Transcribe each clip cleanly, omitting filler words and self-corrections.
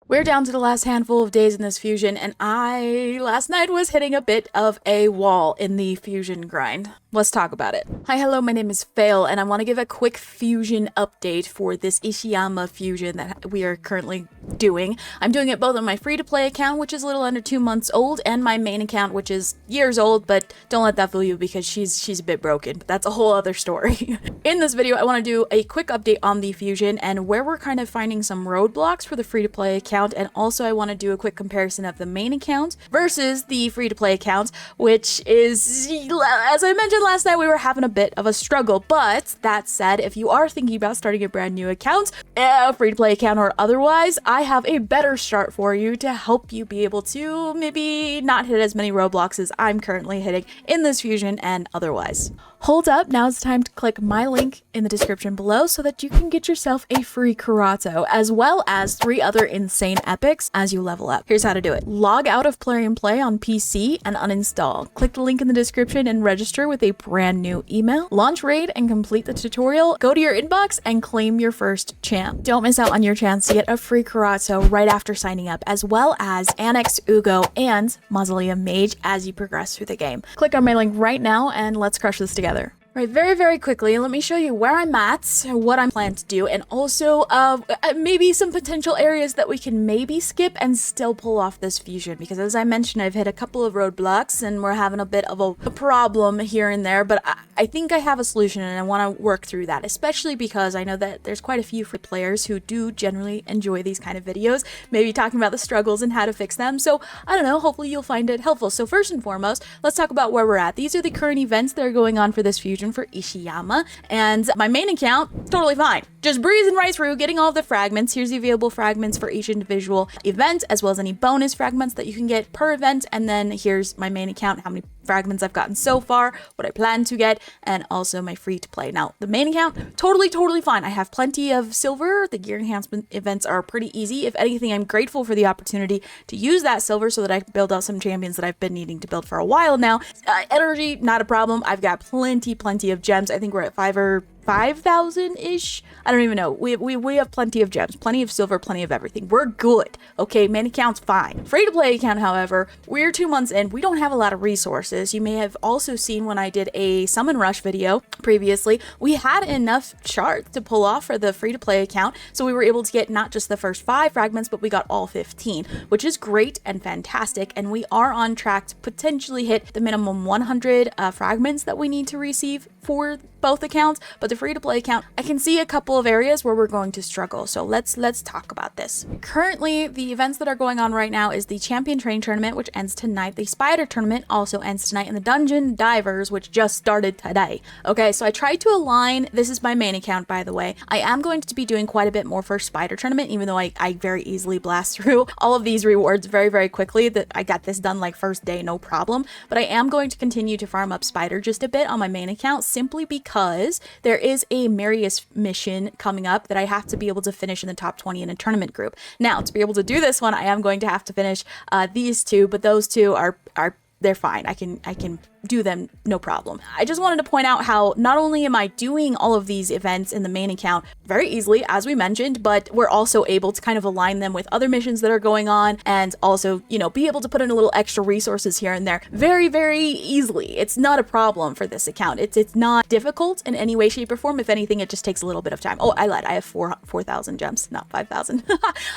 We're down to the last handful of days in this fusion, and I, last night, was hitting a bit of a wall in the fusion grind. Let's talk about it. Hi, hello, my name is Fail, and I want to give a quick fusion update for this Ishiyama Fusion that we are currently doing. I'm doing it both on my free-to-play account, which is a little under 2 months old, and my main account, which is years old, but don't let that fool you because she's a bit broken, but that's a whole other story. In this video, I want to do a quick update on the fusion and where we're kind of finding some roadblocks for the free-to-play account. And also I want to do a quick comparison of the main account versus the free-to-play account, which is, as I mentioned last night, we were having a bit of a struggle. But that said, if you are thinking about starting a brand new account, free-to-play account or otherwise, I have a better start for you to help you be able to maybe not hit as many roadblocks as I'm currently hitting in this fusion and otherwise. Hold up, now it's time to click my link in the description below so that you can get yourself a free Karato, as well as 3 other insane epics as you level up. Here's how to do it. Log out of Play and Play on PC and uninstall. Click the link in the description and register with a brand new email. Launch raid and complete the tutorial. Go to your inbox and claim your first champ. Don't miss out on your chance to get a free Karato right after signing up, as well as Anax, Uugo, and Mausoleum Mage as you progress through the game. Click on my link right now and let's crush this together. Right, very quickly, let me show you where I'm at, what I'm planning to do, and also maybe some potential areas that we can maybe skip and still pull off this fusion, because as I mentioned, I've hit a couple of roadblocks and we're having a bit of a problem here and there, but I think I have a solution and I want to work through that, especially because I know that there's quite a few free players who do generally enjoy these kind of videos, maybe talking about the struggles and how to fix them, so I don't know, hopefully you'll find it helpful. So first and foremost, let's talk about where we're at. These are the current events that are going on for this fusion for Ishiyama, and my main account, totally fine. Just breezing right through, getting all of the fragments. Here's the available fragments for each individual event, as well as any bonus fragments that you can get per event, and then here's my main account, how many fragments I've gotten so far, what I plan to get, and also my free to play. Now, the main account, totally fine. I have plenty of silver. The gear enhancement events are pretty easy. If anything, I'm grateful for the opportunity to use that silver so that I can build out some champions that I've been needing to build for a while now. Energy, not a problem. I've got plenty of gems. I think we're at 5,000-ish. I don't even know. We have plenty of gems, plenty of silver, plenty of everything. We're good. Okay, main account's fine. Free to play account, however, we're 2 months in. We don't have a lot of resources. You may have also seen when I did a summon rush video previously, we had enough shards to pull off for the free to play account. So we were able to get not just the first 5 fragments, but we got all 15, which is great and fantastic. And we are on track to potentially hit the minimum 100 fragments that we need to receive for both accounts. But the free to play account, I can see a couple of areas where we're going to struggle. So let's talk about this. Currently, the events that are going on right now is the champion training tournament, which ends tonight. The spider tournament also ends tonight, and the dungeon divers, which just started today. Okay, so I tried to align, this is my main account, by the way. I am going to be doing quite a bit more for spider tournament, even though I very easily blast through all of these rewards very quickly. That I got this done like first day, no problem. But I am going to continue to farm up spider just a bit on my main account, simply because there is a Marius mission coming up that I have to be able to finish in the top 20 in a tournament group. Now, to be able to do this one, I am going to have to finish these 2, but those 2 are they're fine. I can do them, no problem. I just wanted to point out how not only am I doing all of these events in the main account very easily, as we mentioned, but we're also able to kind of align them with other missions that are going on, and also, you know, be able to put in a little extra resources here and there very easily. It's not a problem for this account. It's not difficult in any way, shape, or form. If anything, it just takes a little bit of time. Oh, I lied. I have 4,000 gems, not 5,000.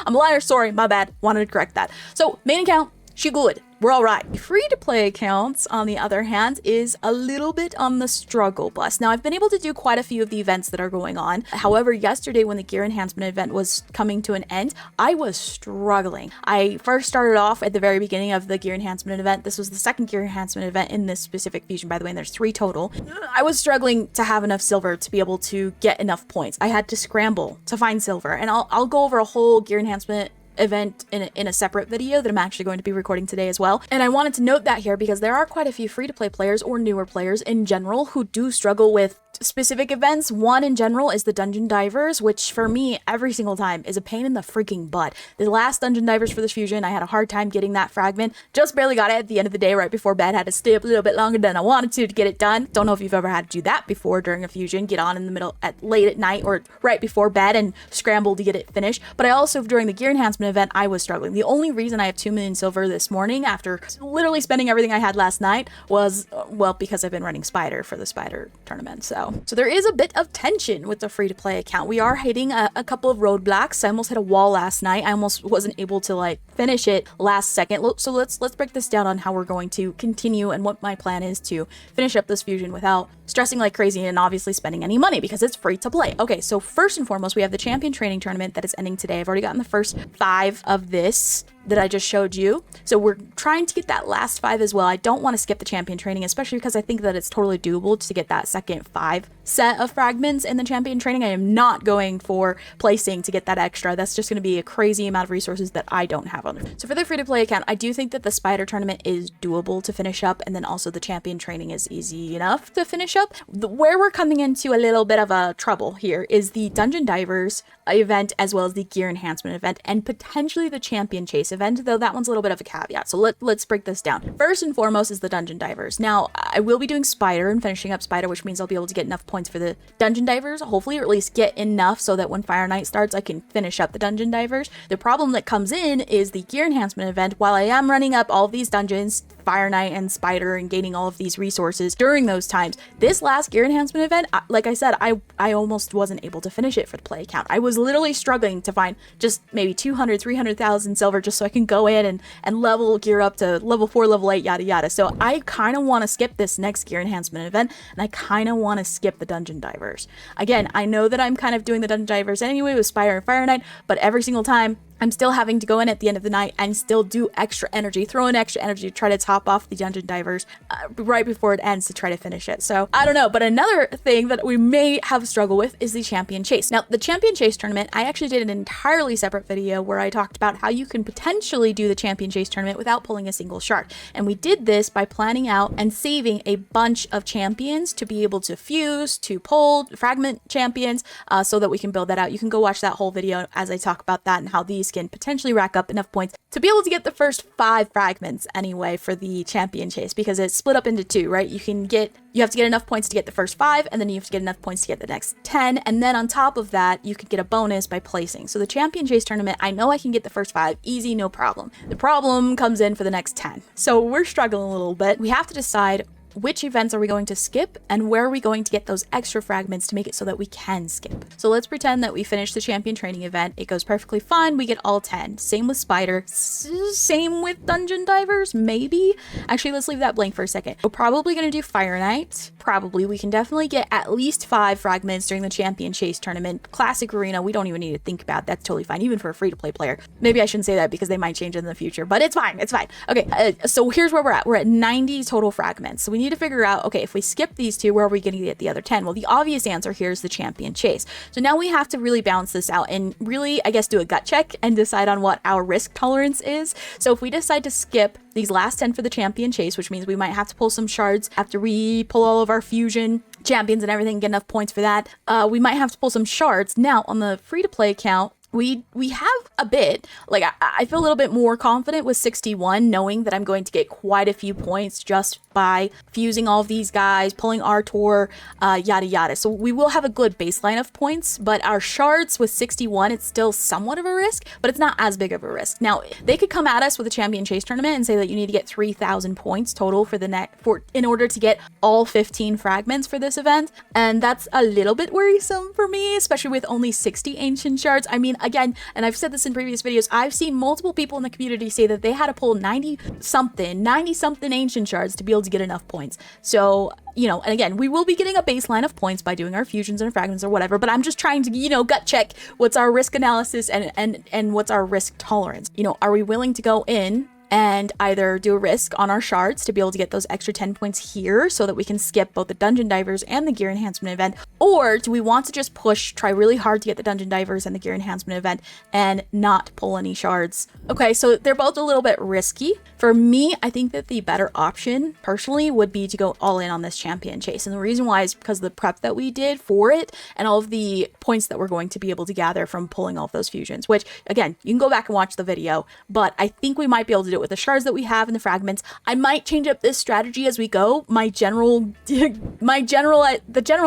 I'm a liar. Sorry, my bad. Wanted to correct that. So main account, she good. We're all right. Free-to-play accounts, on the other hand, is a little bit on the struggle bus. Now, I've been able to do quite a few of the events that are going on. However, yesterday when the gear enhancement event was coming to an end, I was struggling. I first started off at the very beginning of the gear enhancement event. This was the second gear enhancement event in this specific fusion, by the way, and there's 3 total. I was struggling to have enough silver to be able to get enough points. I had to scramble to find silver, and I'll go over a whole gear enhancement event in a separate video that I'm actually going to be recording today as well. And I wanted to note that here because there are quite a few free-to-play players or newer players in general who do struggle with specific events. One in general is the dungeon divers, which for me every single time is a pain in the freaking butt. The last dungeon divers for this fusion, I had a hard time getting that fragment. Just barely got it at the end of the day right before bed. Had to stay up a little bit longer than I wanted to get it done. Don't know if you've ever had to do that before during a fusion. Get on in the middle at late at night or right before bed and scramble to get it finished. But I also, during the gear enhancement event, I was struggling. The only reason I have 2 million silver this morning after literally spending everything I had last night was, well, because I've been running Spider for the Spider tournament. So there is a bit of tension with the free-to-play account. We are hitting a couple of roadblocks. I almost hit a wall last night. I almost wasn't able to like finish it last second. So let's break this down on how we're going to continue and what my plan is to finish up this fusion without stressing like crazy and obviously spending any money because it's free to play. Okay, so first and foremost, we have the champion training tournament that is ending today. I've already gotten the first 5 of this that I just showed you. So we're trying to get that last 5 as well. I don't want to skip the champion training, especially because I think that it's totally doable to get that second 5 set of fragments in the champion training. I am not going for placing to get that extra. That's just going to be a crazy amount of resources that I don't have on. So for the free-to-play account, I do think that the Spider tournament is doable to finish up, and then also the champion training is easy enough to finish up. Where we're coming into a little bit of a trouble here is the Dungeon Divers event, as well as the gear enhancement event, and potentially the champion chase event, though that one's a little bit of a caveat. So let's break this down. First and foremost is the Dungeon Divers. Now, I will be doing Spider and finishing up Spider, which means I'll be able to get enough points for the Dungeon Divers, hopefully, or at least get enough so that when Fire Night starts, I can finish up the Dungeon Divers. The problem that comes in is the gear enhancement event. While I am running up all of these dungeons, Fire Night and Spider, and gaining all of these resources during those times, this last gear enhancement event, like I said, I almost wasn't able to finish it for the play account. I was literally struggling to find just maybe 200, 300,000 silver just so I can go in and level gear up to level 4, level 8, yada yada. So I kind of want to skip this next gear enhancement event, and I kind of want to skip the Dungeon Divers. Again, I know that I'm kind of doing the Dungeon Divers anyway with Spider and Fire Night, but every single time I'm still having to go in at the end of the night and still do extra energy, throw in extra energy to try to top off the Dungeon Divers right before it ends to try to finish it. So I don't know, but another thing that we may have struggle with is the Champion Chase. Now, the Champion Chase tournament, I actually did an entirely separate video where I talked about how you can potentially do the Champion Chase tournament without pulling a single shard. And we did this by planning out and saving a bunch of champions to be able to fuse, to pull fragment champions, so that we can build that out. You can go watch that whole video as I talk about that and how these can potentially rack up enough points to be able to get the first 5 fragments anyway for the champion chase, because it's split up into 2, right? You have to get enough points to get the first 5, and then you have to get enough points to get the next 10, and then on top of that you could get a bonus by placing. So the champion chase tournament, I know I can get the first 5 easy, no problem. The problem comes in for the next 10. So we're struggling a little bit. We have to decide which events are we going to skip and where are we going to get those extra fragments to make it so that we can skip. So let's pretend that we finish the champion training event. It goes perfectly fine. We get all 10. Same with Spider. Same with Dungeon Divers, maybe. Actually, let's leave that blank for a second. We're probably going to do Fire Night. Probably. We can definitely get at least 5 fragments during the champion chase tournament. Classic Arena, we don't even need to think about. That's totally fine, even for a free-to-play player. Maybe I shouldn't say that because they might change in the future, but it's fine. It's fine. Okay, so here's where we're at. We're at 90 total fragments. So we need to figure out, okay, if we skip these 2, where are we going to get the other 10? Well, the obvious answer here is the champion chase. So now we have to really balance this out and really, I guess, do a gut check and decide on what our risk tolerance is. So if we decide to skip these last 10 for the champion chase, which means we might have to pull some shards after we pull all of our fusion champions and everything, get enough points for that, we might have to pull some shards. Now on the free-to-play account, we have a bit, like I feel a little bit more confident with 61, knowing that I'm going to get quite a few points just by fusing all of these guys, pulling Artor, yada yada. So we will have a good baseline of points, but our shards with 61, it's still somewhat of a risk, but it's not as big of a risk. Now, they could come at us with a champion chase tournament and say that you need to get 3,000 points total for the in order to get all 15 fragments for this event, and that's a little bit worrisome for me, especially with only 60 ancient shards. I mean, again, and I've said this in previous videos, I've seen multiple people in the community say that they had to pull 90 something ancient shards to be able to get enough points. So, you know, and again, we will be getting a baseline of points by doing our fusions and fragments or whatever, but I'm just trying to, you know, gut check what's our risk analysis and what's our risk tolerance. You know, are we willing to go in and either do a risk on our shards to be able to get those extra 10 points here so that we can skip both the dungeon divers and the gear enhancement event? Or do we want to just push, try really hard to get the dungeon divers and the gear enhancement event and not pull any shards? Okay, so they're both a little bit risky. For me, I think that the better option personally would be to go all in on this champion chase. And the reason why is because of the prep that we did for it and all of the points that we're going to be able to gather from pulling all of those fusions, which again, you can go back and watch the video, but I think we might be able to do it with the shards that we have and the fragments. I might change up this strategy as we go. The general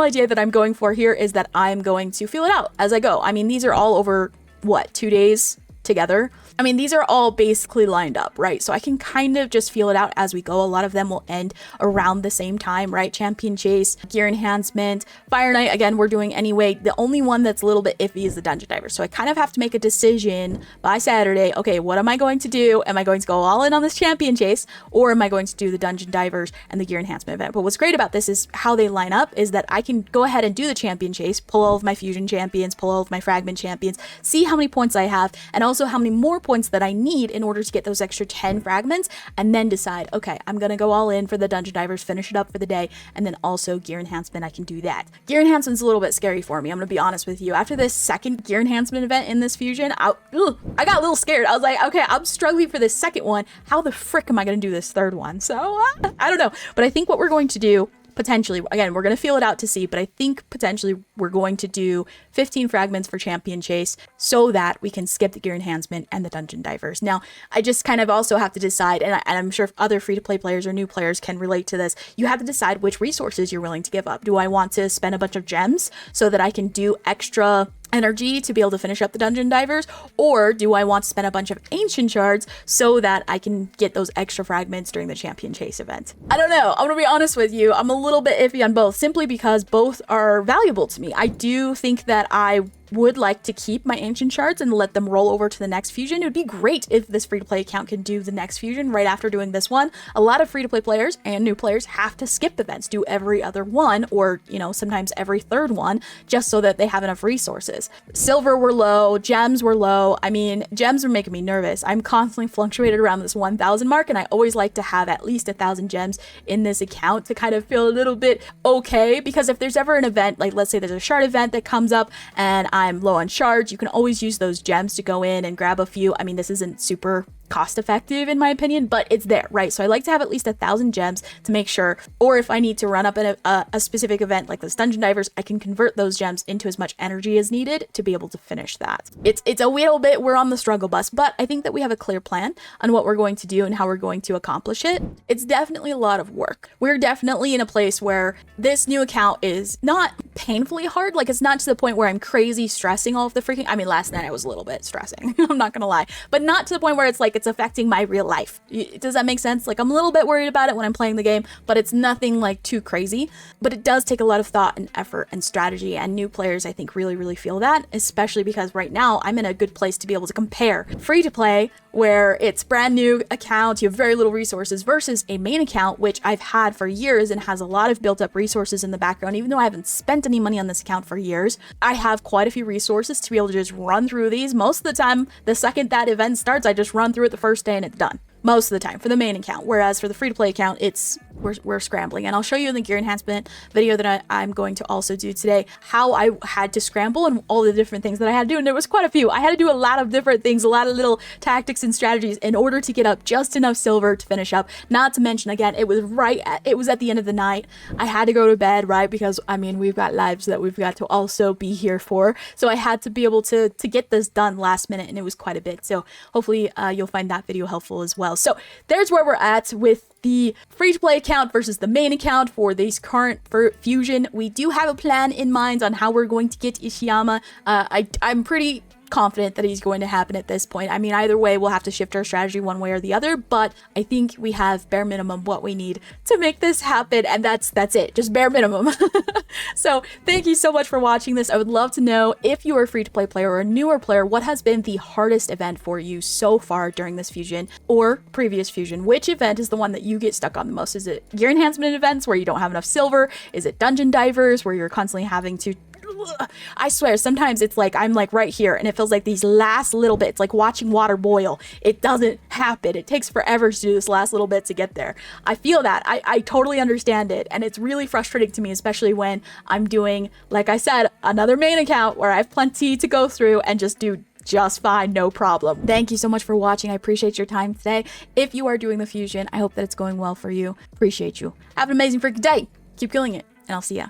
idea that I'm going for here is that I'm going to feel it out as I go. I mean, these are all over what, 2 days together? I mean, these are all basically lined up, right? So I can kind of just feel it out as we go. A lot of them will end around the same time, right? Champion chase, gear enhancement, Fire Knight, again, we're doing anyway. The only one that's a little bit iffy is the dungeon diver. So I kind of have to make a decision by Saturday. Okay, what am I going to do? Am I going to go all in on this champion chase, or am I going to do the dungeon divers and the gear enhancement event? But what's great about this is how they line up is that I can go ahead and do the champion chase, pull all of my fusion champions, pull all of my fragment champions, see how many points I have, and also how many more points that I need in order to get those extra 10 fragments, and then decide, okay, I'm gonna go all in for the dungeon divers, finish it up for the day, and then also gear enhancement, I can do that. Gear enhancement's a little bit scary for me, I'm gonna be honest with you. After this second gear enhancement event in this fusion, I got a little scared. I was like, okay, I'm struggling for this second one. How the frick am I gonna do this third one? So, I don't know. But I think what we're going to do, potentially, again, we're going to feel it out to see, but I think potentially we're going to do 15 fragments for champion chase so that we can skip the gear enhancement and the dungeon divers. Now, I just kind of also have to decide, and I'm sure if other free-to-play players or new players can relate to this, you have to decide which resources you're willing to give up. Do I want to spend a bunch of gems so that I can do extra energy to be able to finish up the dungeon divers, or do I want to spend a bunch of ancient shards so that I can get those extra fragments during the champion chase event? I don't know. I'm gonna be honest with you. I'm a little bit iffy on both, simply because both are valuable to me. I do think that I would like to keep my ancient shards and let them roll over to the next fusion. It would be great if this free-to-play account could do the next fusion right after doing this one. A lot of free-to-play players and new players have to skip events, do every other one, or, you know, sometimes every third one, just so that they have enough resources. Silver were low, gems were low. I mean, gems are making me nervous. I'm constantly fluctuated around this 1,000 mark, and I always like to have at least 1,000 gems in this account to kind of feel a little bit okay, because if there's ever an event, like let's say there's a shard event that comes up and I'm low on shards, you can always use those gems to go in and grab a few. I mean, this isn't super cost effective in my opinion, but it's there, right? So I like to have at least 1,000 gems to make sure, or if I need to run up in a specific event like this dungeon divers, I can convert those gems into as much energy as needed to be able to finish that. It's a little bit, we're on the struggle bus, but I think that we have a clear plan on what we're going to do and how we're going to accomplish it. It's definitely a lot of work. We're definitely in a place where this new account is not painfully hard. Like, it's not to the point where I'm crazy stressing all of the freaking, I mean, last night I was a little bit stressing, I'm not gonna lie, but not to the point where it's like it's affecting my real life. Does that make sense? Like, I'm a little bit worried about it when I'm playing the game, but it's nothing like too crazy. But it does take a lot of thought and effort and strategy, and new players I think really feel that, especially because right now I'm in a good place to be able to compare free to play, where it's brand new account, you have very little resources, versus a main account which I've had for years and has a lot of built up resources in the background. Even though I haven't spent any money on this account for years, I have quite a few resources to be able to just run through these. Most of the time, the second that event starts, I just run through it the first day and it's done. Most of the time for the main account, whereas for the free-to-play account, we're scrambling. And I'll show you in the gear enhancement video that I'm going to also do today how I had to scramble and all the different things that I had to do, and there was quite a few. I had to do a lot of different things, a lot of little tactics and strategies in order to get up just enough silver to finish up. Not to mention, again, it was at the end of the night. I had to go to bed, right? Because I mean, we've got lives that we've got to also be here for, so I had to be able to get this done last minute, and it was quite a bit. So hopefully you'll find that video helpful as well. So there's where we're at with the free-to-play account versus the main account for this current fusion. We do have a plan in mind on how we're going to get Ishiyama. I'm pretty confident that he's going to happen at this point. I mean, either way, we'll have to shift our strategy one way or the other, but I think we have bare minimum what we need to make this happen, and that's it, just bare minimum. So thank you so much for watching this. I would love to know, if you are a free-to-play player or a newer player, what has been the hardest event for you so far during this fusion or previous fusion? Which event is the one that you get stuck on the most? Is it gear enhancement events where you don't have enough silver? Is it dungeon divers where you're constantly having to I swear, sometimes it's like I'm like right here and it feels like these last little bits, like watching water boil. It doesn't happen. It takes forever to do this last little bit to get there. I feel that. I totally understand it. And it's really frustrating to me, especially when I'm doing, like I said, another main account where I have plenty to go through and just do just fine, no problem. Thank you so much for watching. I appreciate your time today. If you are doing the fusion, I hope that it's going well for you. Appreciate you. Have an amazing freaking day. Keep killing it, and I'll see ya.